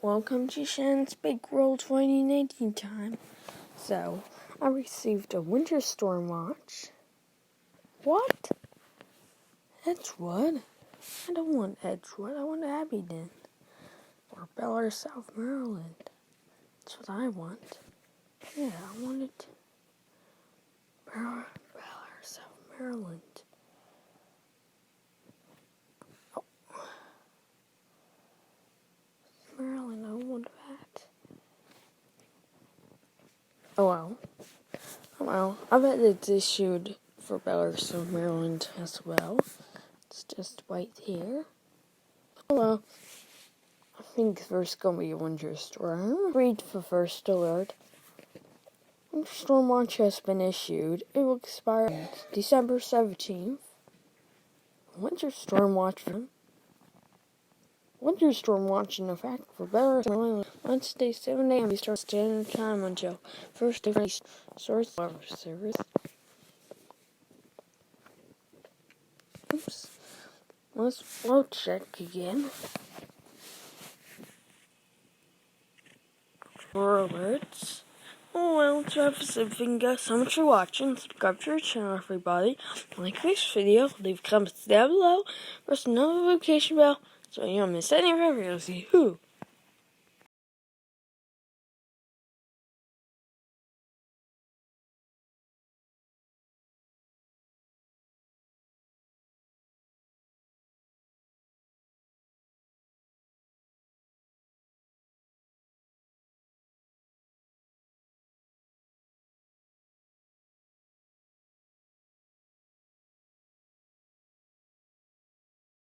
Welcome to Shan's Big World 2019 time. So, I received a winter storm watch. What? Edgewood? I don't want Edgewood. I want Abingdon. Or Bel South Maryland. That's what I want. Yeah, I wanted Bel South Maryland. Oh. Maryland, I don't want that. Oh well, I bet it's issued for Bel South Maryland as well. It's just right here. Oh well. I think there's going to be a winter storm. Read the first alert. Winter storm watch has been issued. It will expire on December 17th. Winter storm watch in effect for Bel Wednesday 7 a.m. Eastern Standard Time until first day source service. Oops. We'll check again. For alerts. Oh well, Travis and Finger, so much for watching. Subscribe to our channel, everybody. Like this video, leave comments down below, press the notification bell so you don't miss any of our videos.